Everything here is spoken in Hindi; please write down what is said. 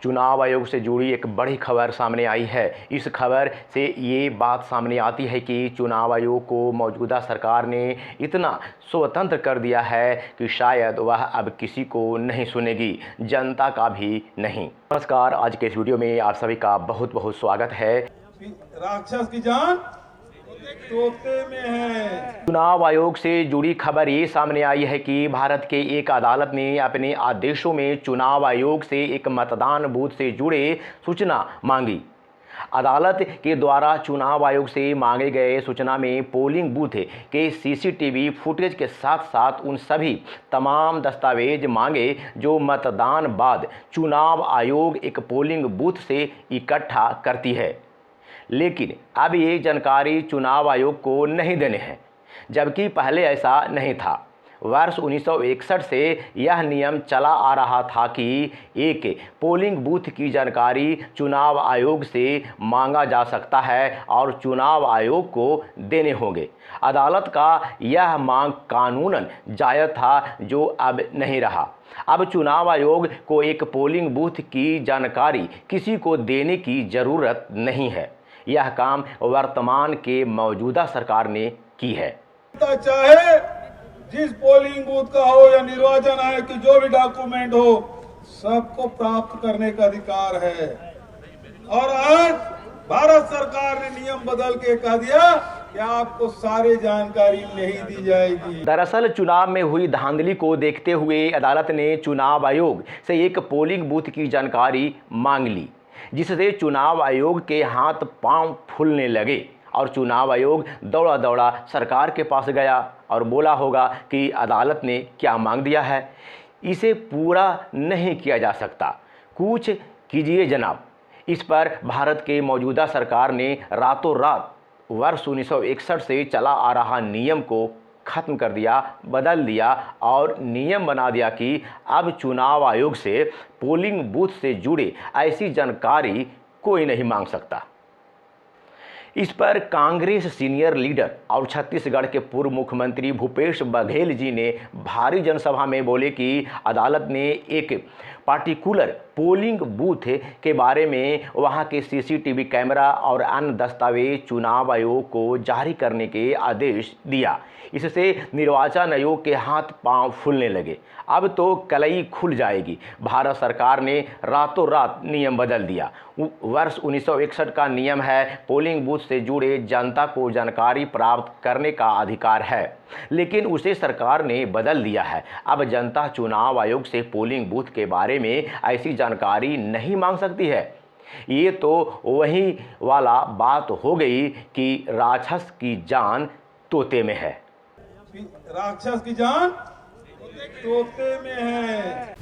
चुनाव आयोग से जुड़ी एक बड़ी खबर सामने आई है। इस खबर से ये बात सामने आती है कि चुनाव आयोग को मौजूदा सरकार ने इतना स्वतंत्र कर दिया है कि शायद वह अब किसी को नहीं सुनेगी, जनता का भी नहीं। नमस्कार, आज के इस वीडियो में आप सभी का बहुत बहुत स्वागत है। राक्षस की जान तोते में है। चुनाव आयोग से जुड़ी खबर ये सामने आई है कि भारत के एक अदालत ने अपने आदेशों में चुनाव आयोग से एक मतदान बूथ से जुड़े सूचना मांगी। अदालत के द्वारा चुनाव आयोग से मांगे गए सूचना में पोलिंग बूथ के सीसीटीवी फुटेज के साथ साथ उन सभी तमाम दस्तावेज मांगे जो मतदान बाद चुनाव आयोग एक पोलिंग बूथ से इकट्ठा करती है। लेकिन अब ये जानकारी चुनाव आयोग को नहीं देने हैं, जबकि पहले ऐसा नहीं था। वर्ष 1961 से यह नियम चला आ रहा था कि एक पोलिंग बूथ की जानकारी चुनाव आयोग से मांगा जा सकता है और चुनाव आयोग को देने होंगे। अदालत का यह मांग कानूनन जायज़ था, जो अब नहीं रहा। अब चुनाव आयोग को एक पोलिंग बूथ की जानकारी किसी को देने की ज़रूरत नहीं है। यह काम वर्तमान के मौजूदा सरकार ने की है। चाहे जिस पोलिंग बूथ का हो या निर्वाचन आयोग की जो भी डॉक्यूमेंट हो, सबको प्राप्त करने का अधिकार है। और आज भारत सरकार ने नियम बदल के कह दिया कि आपको सारी जानकारी नहीं दी जाएगी। दरअसल चुनाव में हुई धांधली को देखते हुए अदालत ने चुनाव आयोग से एक पोलिंग बूथ की जानकारी मांग ली, जिससे चुनाव आयोग के हाथ पांव फूलने लगे और चुनाव आयोग दौड़ा दौड़ा सरकार के पास गया और बोला होगा कि अदालत ने क्या मांग दिया है, इसे पूरा नहीं किया जा सकता, कुछ कीजिए जनाब। इस पर भारत के मौजूदा सरकार ने रातों रात वर्ष 1961 से चला आ रहा नियम को ख़त्म कर दिया, बदल दिया और नियम बना दिया कि अब चुनाव आयोग से पोलिंग बूथ से जुड़े ऐसी जानकारी कोई नहीं मांग सकता। इस पर कांग्रेस सीनियर लीडर और छत्तीसगढ़ के पूर्व मुख्यमंत्री भूपेश बघेल जी ने भारी जनसभा में बोले कि अदालत ने एक पार्टिकुलर पोलिंग बूथ के बारे में वहां के सीसीटीवी कैमरा और अन्य दस्तावेज चुनाव आयोग को जारी करने के आदेश दिया। इससे निर्वाचन आयोग के हाथ पांव फूलने लगे। अब तो कलई खुल जाएगी। भारत सरकार ने रातों रात नियम बदल दिया। वर्ष 1961 का नियम है, पोलिंग बूथ से जुड़े जनता को जानकारी प्राप्त करने का अधिकार है, लेकिन उसे सरकार ने बदल दिया है। अब जनता चुनाव आयोग से पोलिंग बूथ के बारे में ऐसी जानकारी नहीं मांग सकती है। ये तो वही वाला बात हो गई कि राक्षस की जान तोते में है। राक्षस की जान तोते में है।